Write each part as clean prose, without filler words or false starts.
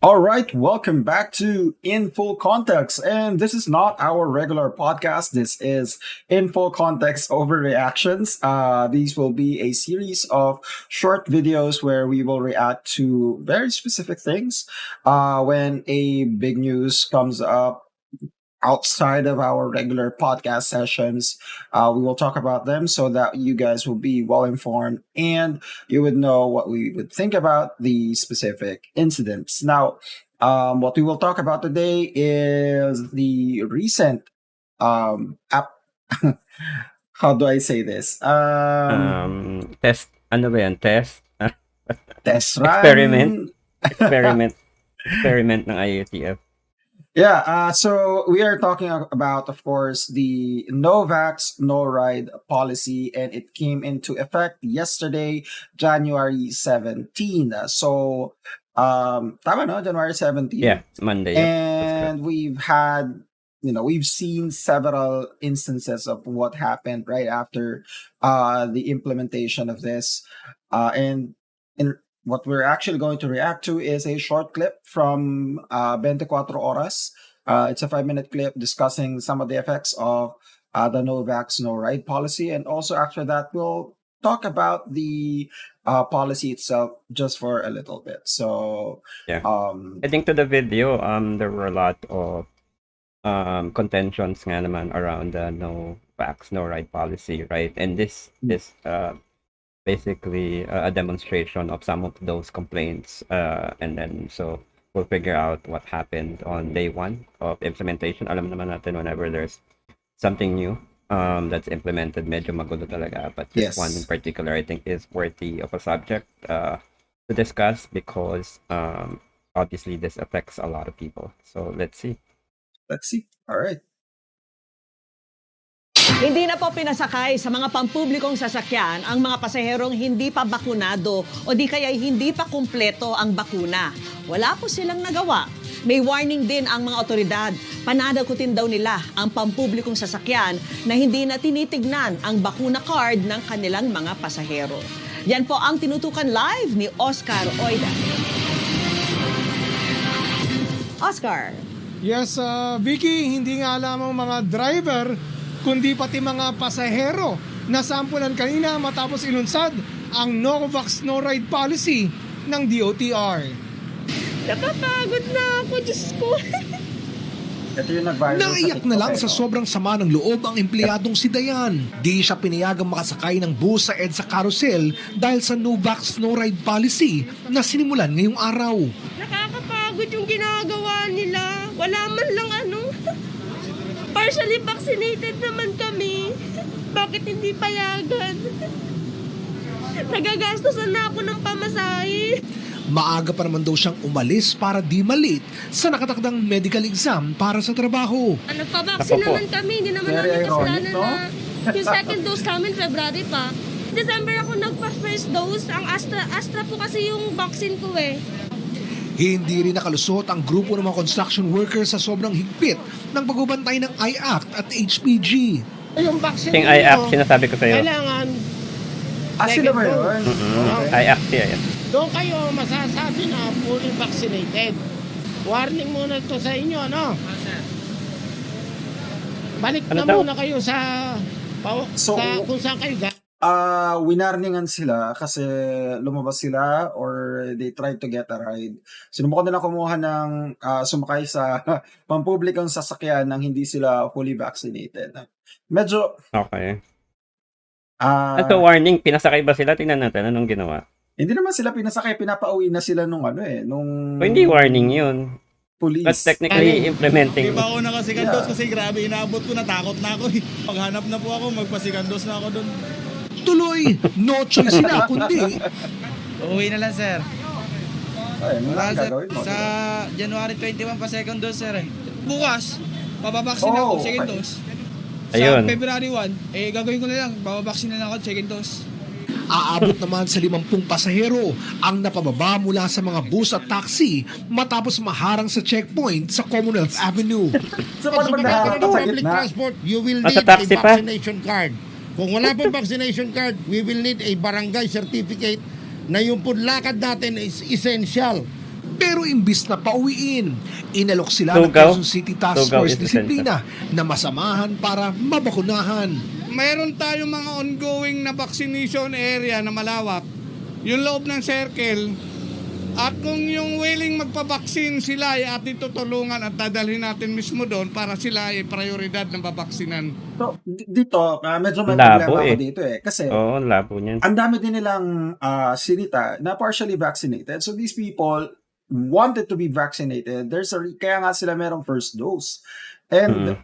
All right, welcome back to In Full Context. And this is not our regular podcast. This is In Full Context Overreactions. These will be a series of short videos where we will react to very specific things. When a big news comes up outside of our regular podcast sessions, we will talk about them so that you guys will be well informed and you would know what we would think about the specific incidents. Now, what we will talk about today is the recent app. How do I say this? Test, ano ba yan? Test? Test Experiment? run. Experiment ng IATF. Yeah, so we are talking about, of course, the No Vax, No Ride policy, and it came into effect yesterday, January 17. So, tama no? January 17. Yeah, Monday. Yep. That's correct. And we've seen several instances of what happened right after the implementation of this. And in what we're actually going to react to is a short clip from 24 Horas. It's a 5-minute clip discussing some of the effects of the No Vax, No Ride policy. And also after that, we'll talk about the policy itself just for a little bit. So, Yeah. Heading to the video, there were a lot of contentions nga naman around the No Vax, No Ride policy, right? And this is basically a demonstration of some of those complaints, and then so we'll figure out what happened on day one of implementation. Alam naman natin whenever there's something new that's implemented, medyo magulo talaga. But this Yes. one in particular, I think, is worthy of a subject to discuss because obviously this affects a lot of people. So let's see. All right. Hindi na po pinasakay sa mga pampublikong sasakyan ang mga pasaherong hindi pa bakunado o di kaya hindi pa kumpleto ang bakuna. Wala po silang nagawa. May warning din ang mga otoridad. Pananagutin daw nila ang pampublikong sasakyan na hindi na tinitignan ang bakuna card ng kanilang mga pasahero. Yan po ang tinutukan live ni Oscar Oida. Oscar. Yes, Vicky, hindi nga lamang mga driver, kundi pati mga pasahero na sampulan kanina matapos ilunsad ang No Vax, No Ride policy ng DOTR. Nakapagod na ako, Diyos ko. Ito yung nag-viral Naiyak na lang sa sobrang sama ng loob ang empleyadong si Dayan. Di siya pinayagang makasakay ng bus sa EDSA Carousel dahil sa No Vax, No Ride policy na sinimulan ngayong araw. Nakakapagod yung ginagawa nila. Wala man lang partially vaccinated naman kami. Bakit hindi payagan? Nagagastosan na ako ng pamasahe. Maaga pa naman daw siyang umalis para di malate sa nakatakdang medical exam para sa trabaho. Nagpa-vaccine naman kami. Hindi naman Very namin kasalanan ironic, no? na yung second dose namin February pa. December ako nagpa-first dose. Ang Astra po kasi yung vaccine ko eh. Hindi rin nakalusot ang grupo ng mga construction workers sa sobrang higpit ng pagbabantay ng I-Act at HPG. Yung vaccine Yung I-Act, sinasabi ko sa'yo. kailangan sila ba yun? Okay. I-Act, yeah. doon kayo masasabi na fully vaccinated. Warning muna to sa inyo, no? Balik Ano na daw? muna kayo sa So- kung saan kayo Winarningan sila kasi lumabas sila or they tried to get a ride. Sinubukan nila kumuha ng sumakay sa pampublikong sasakyan nang hindi sila fully vaccinated. Medyo Okay. ah, So warning, pinasakay ba sila? Tingnan natin anong ginawa. hindi naman sila pinasakay, pinapauwi na sila nung So, hindi warning yun. police. That's technically Di implementing. ba ako nakasikandos Yeah. kasi grabe inaabot ko, natakot na ako eh. Paghanap na po ako, magpasikandos na ako doon. Tuloy, no choice sila kundi Uuwi na lang, sir. Ay, ano Wala, ang sir. gagawin mo? Sa January 21 pa second dose, sir. Bukas, bababaksin Oh, ako, second okay. dose. Ayun. Sa February 1, gagawin ko na lang, bababaksin na lang ako, second dose. aabot naman sa 50 pasahero ang napababa mula sa mga bus at taxi matapos maharang sa checkpoint sa Commonwealth Avenue. So, paano pag naharap ka sa public gitna? transport, you will Sa need a taxi pa? vaccination card. Kung wala pong vaccination card, we will need a barangay certificate na yung punlakad natin is essential. Pero imbis na pauwiin, inalok sila ng Tugaw. Quezon City Task Tugaw Force is Disiplina na masamahan para mabakunahan. Mayroon tayong mga ongoing na vaccination area na malawak. Yung loob ng circle. At kung yung willing magpabaksin sila ay ating tutulungan at dadalhin natin mismo doon para sila ay prioridad ng babaksinan. So, dito, medyo may Labo problema ako eh. dito eh. Kasi, Oo, ang labo niyan. ang dami din nilang sinita na partially vaccinated. So, these people wanted to be vaccinated. Kaya nga sila merong first dose. And,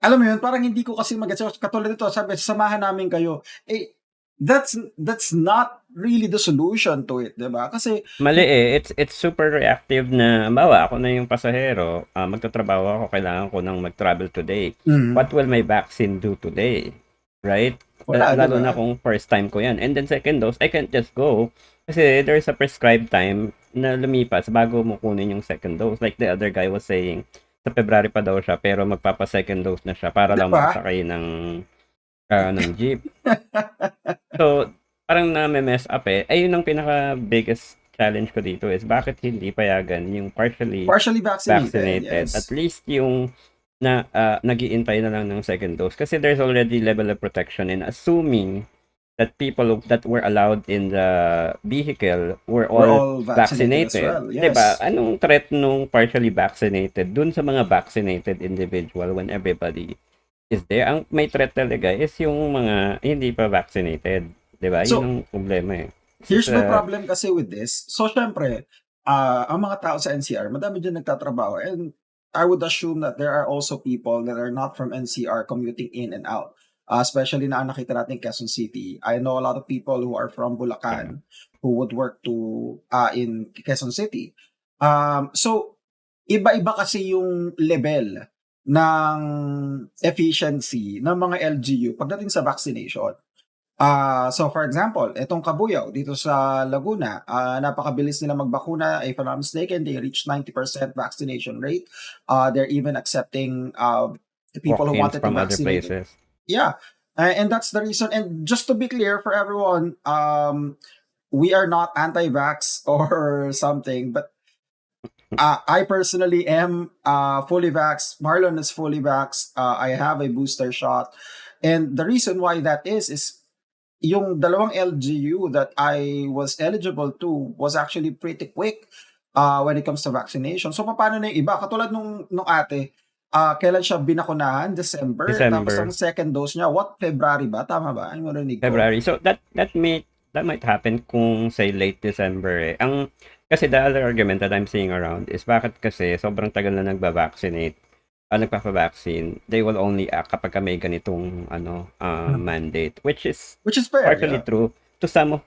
alam mo yun, parang hindi ko kasi mag-gets. Katulad nito, sabi, samahan namin kayo. Eh, that's not really the solution to it, 'di ba? Kasi Mali eh. It's super reactive na, bawa ako na yung pasahero, magtatrabaho ako, kailangan ko nang mag-travel today. What will my vaccine do today? Right? Wala, Lalo diba? na kung first time ko yan. And then second dose, I can't just go. Kasi there's a prescribed time na lumipas bago mo kunin yung second dose. Like the other guy was saying, sa February pa daw siya, pero magpapa-second dose na siya para lang Diba? makasakay ng jeep. So, parang na-mess up eh. Ayun ang pinaka-biggest challenge ko dito is bakit hindi payagan yung partially vaccinated, vaccinated. yes. At least yung nag-iintay na lang ng second dose. Kasi there's already level of protection and assuming that people that were allowed in the vehicle were all vaccinated. as well, yes. Diba? Anong threat nung partially vaccinated dun sa mga vaccinated individual when everybody is there? Ang may threat talaga is yung mga hindi pa vaccinated. Diba? So, yun ang problema eh. Here's my problem kasi with this. So, syempre, ang mga tao sa NCR, madami din nagtatrabaho. And I would assume that there are also people that are not from NCR commuting in and out. Especially na nakita natin Quezon City. I know a lot of people who are from Bulacan who would work in Quezon City. So, iba-iba kasi yung level ng efficiency ng mga LGU pagdating sa vaccination. So for example, itong Kabuyaw dito sa Laguna, napakabilis nila magbakuna. If I'm not mistaken, they reached 90% vaccination rate. They're even accepting the people who Walk-ins wanted to from other vaccinate. places. Yeah. And that's the reason. And just to be clear for everyone, we are not anti-vax or something, but I personally am fully vaxxed. Marlon is fully vaxxed. I have a booster shot. And the reason why that is yung dalawang LGU that I was eligible to was actually pretty quick when it comes to vaccination. So, paano na yung iba? Katulad nung ate, kailan siya binakunahan? December. Tapos ang second dose niya, February ba? Tama ba? Ay, marinig ko. February. So, that might happen kung say late December eh. Kasi the other argument that I'm seeing around is bakit kasi sobrang tagal na nagpa-vaccine, they will only act kapag may ganitong mandate, which is fair, partially yeah. true to some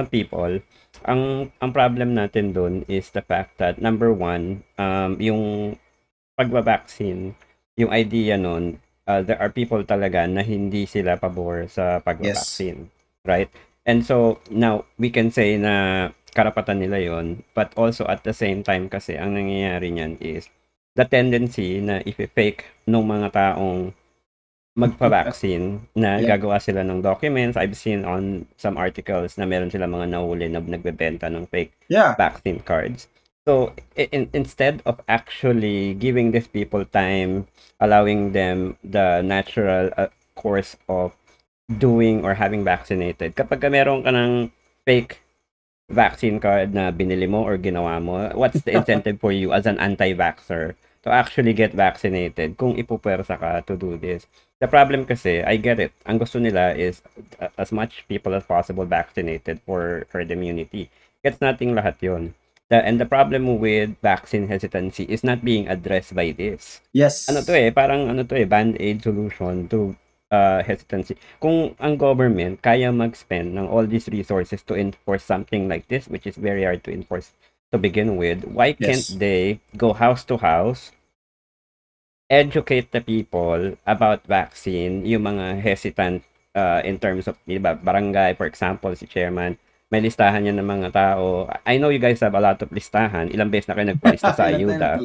people. Ang problem natin dun is the fact that number one, yung pagba-vaccine, yung idea nun, there are people talaga na hindi sila pabor sa pagba-vaccine, right? And so now we can say na karapatan nila yon, but also at the same time kasi ang nangyayari niyan is the tendency na i-fake nung mga taong magpa-vaccine na gagawa sila ng documents. I've seen on some articles na meron sila mga nahuli na nagbebenta ng fake vaccine cards. So, instead of actually giving these people time, allowing them the natural course of doing or having vaccinated, kapag meron ka ng fake vaccine card na binili mo or ginawa mo, what's the incentive for you as an anti-vaxxer to actually get vaccinated kung ipupersa ka to do this? The problem kasi, I get it. Ang gusto nila is as much people as possible vaccinated for herd immunity. Gets nating lahat yun. And the problem with vaccine hesitancy is not being addressed by this. Yes. Parang band-aid solution to hesitancy. Kung ang government kaya mag-spend ng all these resources to enforce something like this, which is very hard to enforce to begin with, why can't they go house to house, educate the people about vaccine, yung mga hesitant in terms of, diba, barangay, for example, si chairman, may listahan yan ng mga tao. I know you guys have a lot of listahan. Ilang beses na kayo nagpalista sa ayuda.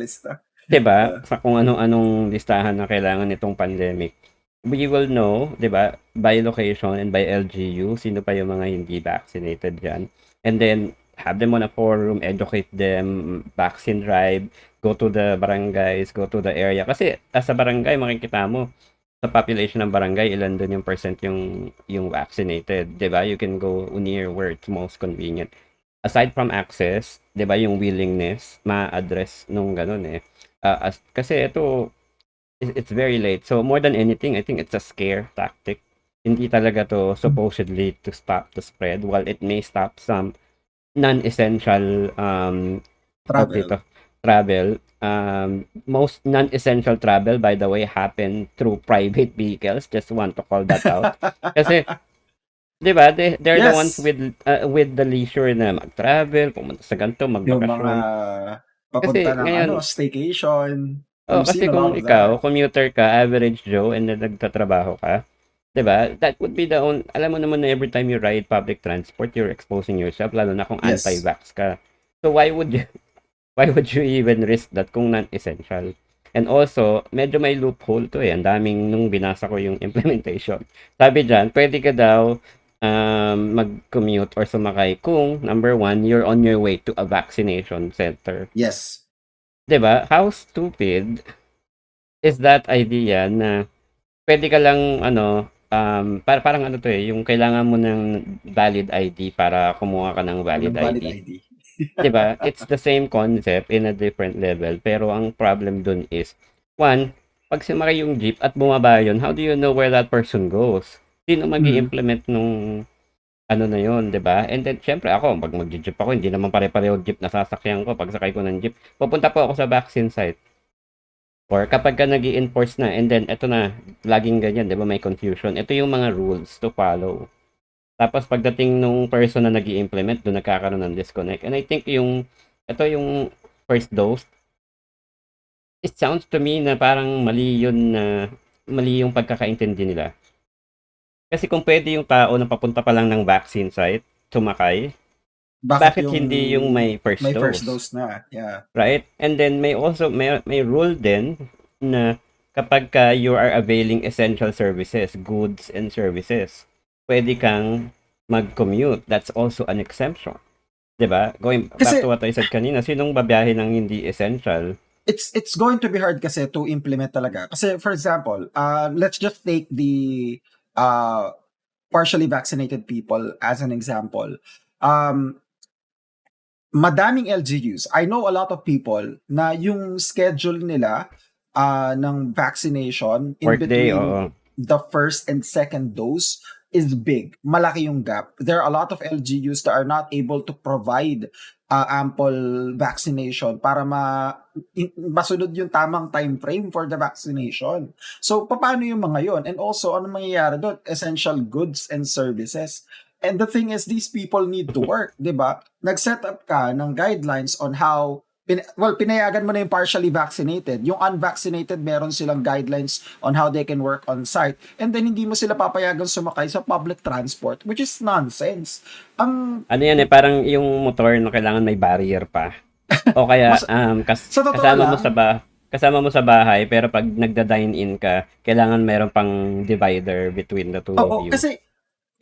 Diba? Sa kung anong listahan na kailangan nitong pandemic. We will know, diba, by location and by LGU, sino pa yung mga hindi vaccinated dyan. And then, have them on a forum, educate them, vaccine drive, go to the barangays, go to the area. Kasi sa barangay, makikita mo, sa population ng barangay, ilan doon yung percent yung vaccinated, 'di ba? You can go near where it's most convenient. Aside from access, 'di ba, yung willingness ma-address nung ganun eh. Kasi ito it's very late. So more than anything, I think it's a scare tactic. Hindi talaga to supposedly to stop the spread, while it may stop some non-essential tawag Travel. dito, travel. Most non-essential travel, by the way, happen through private vehicles. Just want to call that out. Kasi, di ba, they're the ones Yes. with the leisure na mag-travel, pumunta sa ganito, Yung mga magbakasyon. papunta Kasi ng ngayon, staycation. oh, We've kasi seen a lot kung of ikaw, that. commuter ka, average Joe, and then nagtatrabaho ka, 'di ba? That would be the only, alam mo naman na every time you ride public transport, you're exposing yourself, lalo na kung Yes. anti-vax ka. So why would you even risk that kung non-essential? And also, medyo may loophole to eh. Ang daming nung binasa ko yung implementation. Sabi diyan, pwede ka daw mag-commute or sumakay kung number one, you're on your way to a vaccination center. Yes. 'Di ba? How stupid is that idea na pwede ka lang parang ano to eh, yung kailangan mo ng valid ID para kumuha ka ng valid Ng valid ID. ID. 'Di ba? It's the same concept in a different level, pero ang problem dun is, one, pag sumakay yung jeep at bumaba yun, how do you know where that person goes? Sino mag-i-implement nung ano na yun, 'di ba? And then syempre ako, pag mag-jeep ako, hindi naman pare-pareho jeep na sasakyan ko. Pag sakay ko ng jeep, pupunta po ako sa vaccine site. Or kapag ka nag-i-enforce na, and then eto na, laging ganyan, 'di ba, may confusion. Ito yung mga rules to follow. Tapos pagdating nung person na nag-i-implement, doon nagkakaroon ng disconnect. And I think ito yung first dose, it sounds to me na parang mali yung pagkakaintindi nila. Kasi kung pwede yung tao na papunta pa lang ng vaccine site, sumakay, bakit hindi yung may first first dose? dose na? Yeah. Right? And then may rule din na kapag ka you are availing essential services, goods and services, pwede kang mag-commute. That's also an exemption. 'Di ba? Going back Kasi to what I said kanina, sinong babiyahe ng hindi essential? it's going to be hard kasi to implement talaga. Kasi for example, let's just take the partially vaccinated people as an example. Madaming LGUs. I know a lot of people na yung schedule nila ng vaccination in Workday, between oo. the first and second dose is big. Malaki yung gap. There are a lot of LGUs that are not able to provide ample vaccination para masunod yung tamang time frame for the vaccination. So, paano yung mga yon? And also, ano mangyayari doon? Essential goods and services. And the thing is, these people need to work, di ba? Nag-set up ka ng guidelines on how, pinayagan mo na yung partially vaccinated. Yung unvaccinated, meron silang guidelines on how they can work on site. And then, hindi mo sila papayagan sumakay sa public transport, which is nonsense. Ano yan eh, parang yung motor na kailangan may barrier pa. O kaya, Sa totoo kasama mo sa bahay, pero pag nagda-dine-in ka, kailangan meron pang divider between the two of you. Kasi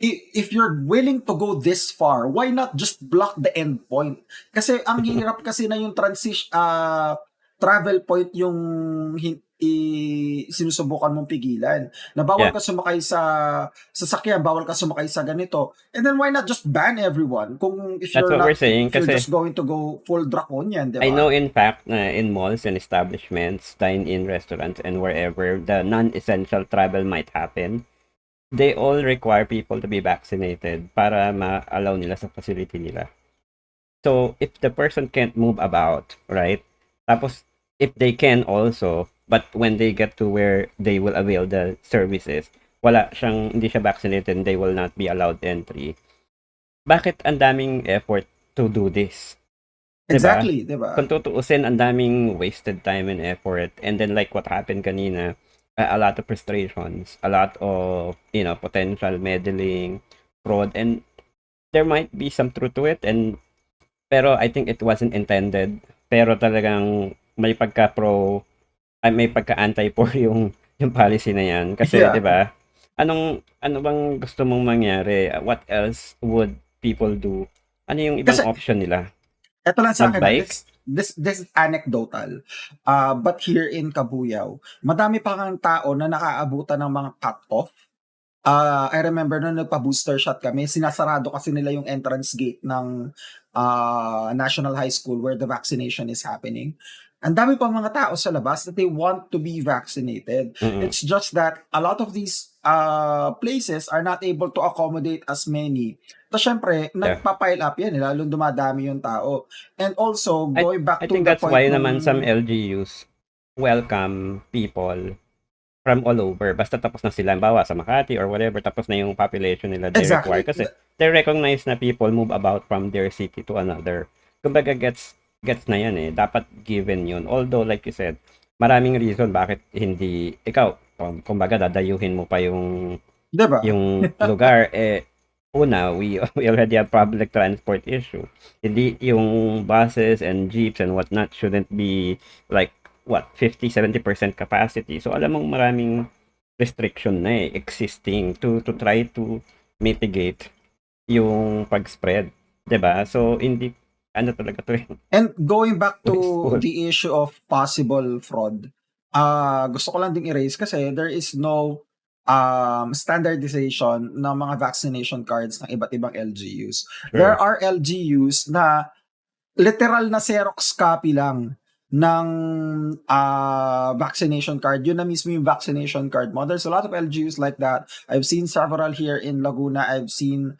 if you're willing to go this far, why not just block the end point? Kasi ang hirap kasi na yung travel point yung sinusubukan mong pigilan. Na bawal ka sumakay sa sasakyan, bawal ka sumakay sa ganito. And then why not just ban everyone? Kung if That's what we're saying, if you're kasi just going to go full draconian, di ba? I know in fact na in malls and establishments, dine-in restaurants, and wherever the non-essential travel might happen, they all require people to be vaccinated para ma-allow nila sa facility nila. So, if the person can't move about, right? Tapos, if they can also, but when they get to where they will avail the services, hindi siya vaccinated, they will not be allowed entry. Bakit ang daming effort to do this? Exactly, diba? Kung tutuusin, ang daming wasted time and effort. And then like what happened kanina, a lot of frustrations, a lot of, potential meddling, fraud, and there might be some truth to it, pero I think it wasn't intended. Pero talagang may may pagka-anti-poor yung policy na yan. Kasi, di ba, ano bang gusto mong mangyari? What else would people do Ano yung ibang Kasi option nila? eto lang sa akin, Mag-bike? this is anecdotal. But here in Cabuyao, madami pa kang tao na nakaabutan ng mga cut-off. I remember nung nagpa-booster shot kami, sinasarado kasi nila yung entrance gate ng National High School where the vaccination is happening. Ang dami pa mga tao sa labas that they want to be vaccinated. Mm. It's just that a lot of these places are not able to accommodate as many. Tapos syempre, Yeah. nagpa-pile up yan, lalong dumadami yung tao. And also, going back I to think the that's point why nung... naman some LGUs welcome people from all over. Basta tapos na sila, bawa sa Makati or whatever, tapos na yung population nila they Exactly. require. Kasi they recognize na people move about from their city to another. Kumbaga gets na yan eh. Dapat given yun. Although, like you said, maraming reason bakit hindi, ikaw, kumbaga dadayuhin mo pa yung Diba? yung lugar. Una, we already have public transport issue. Hindi yung buses and jeeps and whatnot shouldn't be like, 50-70% capacity. So, alam mong maraming restriction na existing to try to mitigate yung pag-spread. 'Di ba? So, hindi, ano talaga to eh. And going back to Wasteful. the issue of possible fraud, gusto ko lang ding i-raise kasi there is no standardization ng mga vaccination cards ng iba't ibang LGUs. There Sure. are LGUs na literal na Xerox copy lang ng vaccination card. Yun na mismo yung vaccination card mo. There's a lot of LGUs like that. I've seen several here in Laguna. I've seen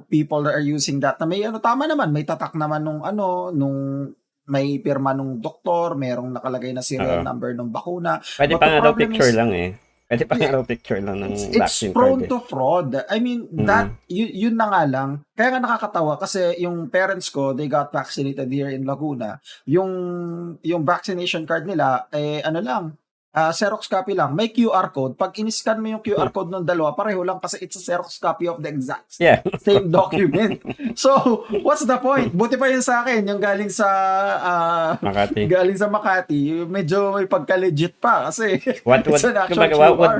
people that are using that na may tama naman, may tatak naman nung may pirma nung doktor, merong nakalagay na serial Oo. number ng bakuna. Pwede But pa the nga raw problem picture is, lang eh. Pwede pa nga yeah, raw picture lang ng it's vaccine prone card eh. to fraud. I mean, that yun na nga lang. Kaya nga nakakatawa kasi yung parents ko, they got vaccinated here in Laguna. Yung vaccination card nila ano lang, Xerox copy lang. May QR code. Pag in-scan mo yung QR code ng dalawa, pareho lang kasi it's a Xerox copy of the exact Yeah. same document. So, what's the point? Buti pa yun sa akin, yung galing sa Makati. galing sa Makati, medyo may pagka-legit pa kasi What it's would, an actual kumbaga, QR.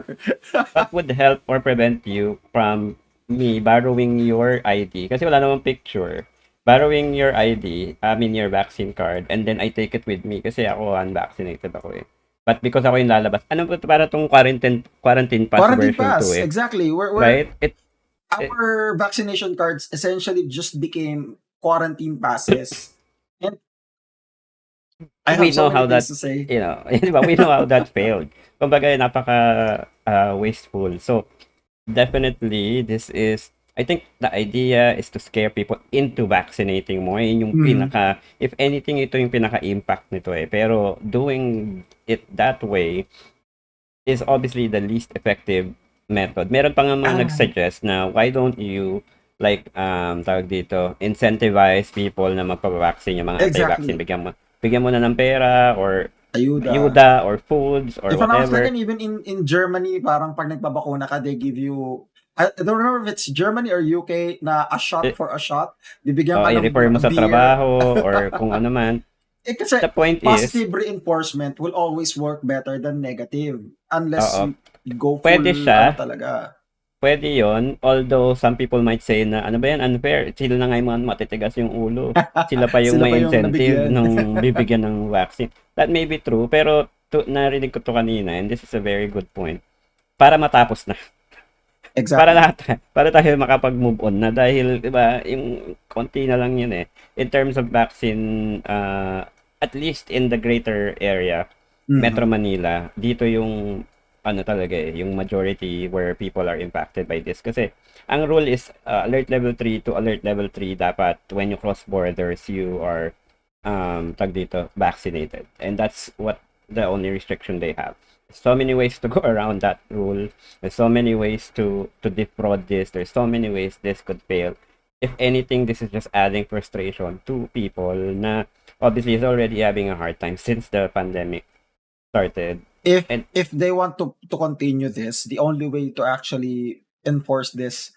what would help or prevent you from me borrowing your ID? Kasi wala namang picture. Borrowing your ID, your vaccine card, and then I take it with me kasi ako unvaccinated ako eh. But because ako yung lalabas, ano ba para tong quarantine pass Quarantine version pass, 2 eh. exactly. Right? Our vaccination cards essentially just became quarantine passes. And I We have so know how many that, things to say. di ba? We know how that failed. Kumbaga, napaka wasteful. So, definitely, I think the idea is to scare people into vaccinating more. Yun yung if anything, ito yung pinaka-impact nito eh. Pero doing it that way is obviously the least effective method. Meron pa nga mga nag-suggest na why don't you tawag dito, incentivize people na magpa-vaccine, yung mga anti-vaccine. Exactly. Bigyan mo na ng pera or Ayuda. ayuda or foods or If I'm not whatever. mistaken, even in Germany, parang pag nagpabakuna ka, they give you, I don't remember if it's Germany or UK, na a shot for a shot. Bibigyan ka ng I-refer mo sa beer. trabaho or kung ano man. Kasi The point is, positive reinforcement will always work better than negative unless Oo. you go full Pwede siya. talaga. Pwede yon, although some people might say na ano ba yan, unfair. Sila na nga yung matitigas yung ulo. Sila pa yung Sila may pa yung incentive nabigyan. nung bibigyan ng vaccine. That may be true, pero narinig ko to kanina and this is a very good point. Para matapos na. Exactly. Para tayo makapag-move on na dahil, di ba, yung konti na lang yun eh. In terms of vaccine, at least in the greater area, Metro Manila, dito yung talaga eh, yung majority where people are impacted by this. Kasi ang rule is alert level 3 to alert level 3 dapat when you cross borders, you are vaccinated. And that's what the only restriction they have. So many ways to go around that rule. There's so many ways to defraud this. There's so many ways this could fail. If anything, this is just adding frustration to people na obviously is already having a hard time since the pandemic started. If they want to continue this, the only way to actually enforce this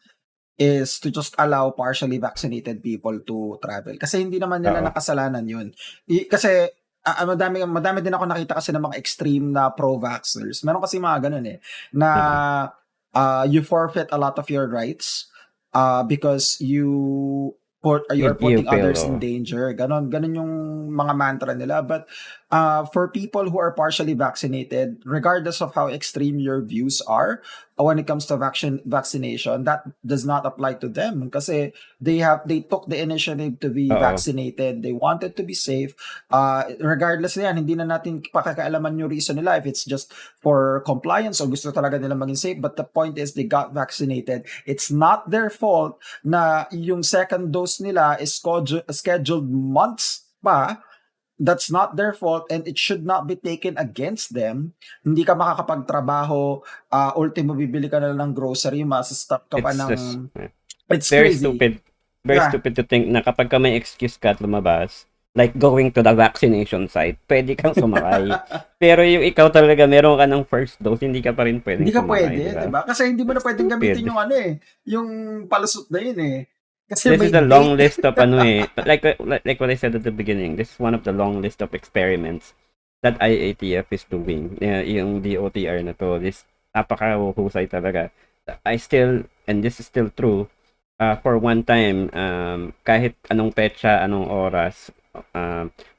is to just allow partially vaccinated people to travel. Kasi hindi naman nila nakasalanan yun. Kasi madami din ako nakita kasi ng mga extreme na pro-vaxxers. Meron kasi mga ganun eh, na you forfeit a lot of your rights because you you are You putting others in feel, danger. Ganon yung mga mantra nila. But for people who are partially vaccinated, regardless of how extreme your views are when it comes to vaccination, that does not apply to them kasi they took the initiative to be oo. vaccinated. They wanted to be safe. Regardless na yan, hindi na natin pakakaalaman yung reason nila if it's just for compliance or gusto talaga nila maging safe. But the point is they got vaccinated. It's not their fault na yung second dose nila is scheduled months pa. That's not their fault and it should not be taken against them. Hindi ka makakapagtrabaho, ultimo bibili ka na lang ng grocery, masastop ka pa It's just ng... It's very crazy. stupid. Very Yeah. stupid to think na kapag ka may excuse ka at lumabas, like going to the vaccination site, pwede kang sumakay. Pero yung ikaw talaga, meron ka ng first dose, hindi ka pa rin pwedeng Hindi ka sumakay, pwede, diba? diba? Kasi hindi mo na pwedeng gamitin Stupid. yung yung palusot na yun eh. Kasi This may is the long date. list of like what I said at the beginning. This is one of the long list of experiments that IATF is doing. Yung DOTR na to, this napakahusay talaga. And this is still true. For one time, kahit anong petsa, anong oras,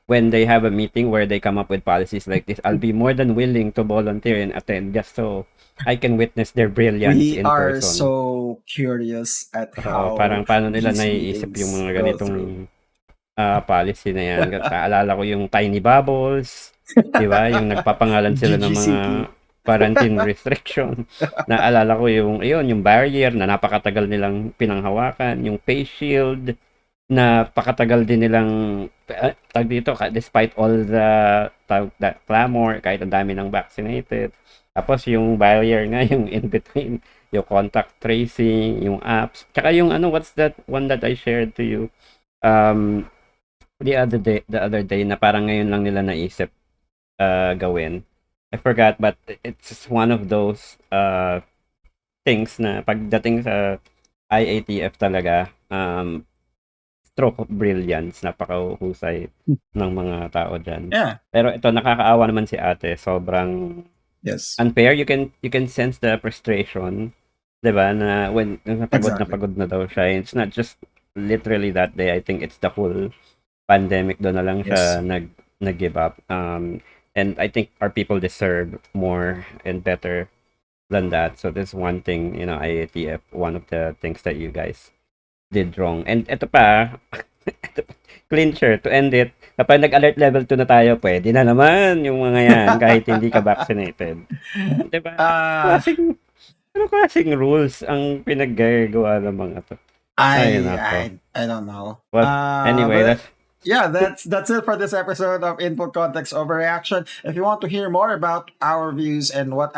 when they have a meeting where they come up with policies like this, I'll be more than willing to volunteer and attend just so I can witness their brilliance We in are person. so curious at how Parang paano nila these naiisip yung meetings mga go ganitong through. policy na yan. Naalala ko yung Tiny Bubbles, di ba? Yung nagpapangalan sila ng mga GGCP. quarantine restriction. Naalala ko yung barrier na napakatagal nilang pinanghawakan, yung face shield na pakatagal din nilang tag dito despite all the clamor, kahit ang dami ng vaccinated. Tapos yung barrier nga, yung in between, yung contact tracing, yung apps, tsaka yung what's that one that I shared to you the other day na parang ngayon lang nila naisip gawin. I forgot, but it's one of those things na pagdating sa IATF talaga, stroke of brilliance, napakahusay ng mga tao dyan. Yeah. Pero ito, nakakaawa naman si ate, sobrang Yes. unfair. You can sense the frustration, 'di ba? Na when napagod na daw siya. It's not just literally that day. I think it's the whole pandemic doon na lang siya nag-give up. And I think our people deserve more and better than that. So this one thing, IATF, one of the things that you guys did wrong. And ito pa, clincher to end it. Kapag nag-alert level 2 na tayo, pwede na naman yung mga yan kahit hindi ka vaccinated. Diba? Ano klaseng rules ang pinaggagawa ng mga to? I don't know. Well, anyway, that's it for this episode of Info Context Overreaction. If you want to hear more about our views and what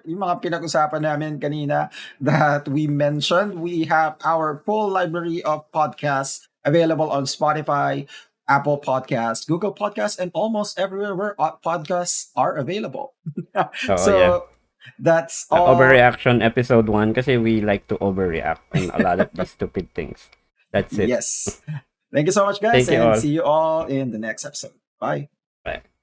yung mga pinag-usapan namin kanina that we mentioned, we have our full library of podcasts available on Spotify, Apple Podcasts, Google Podcasts, and almost everywhere where podcasts are available. That's all. Overreaction episode 1 kasi we like to overreact on a lot of these stupid things. That's it. Yes. Thank you so much, guys, Thank you and all. see you all in the next episode. Bye. Bye.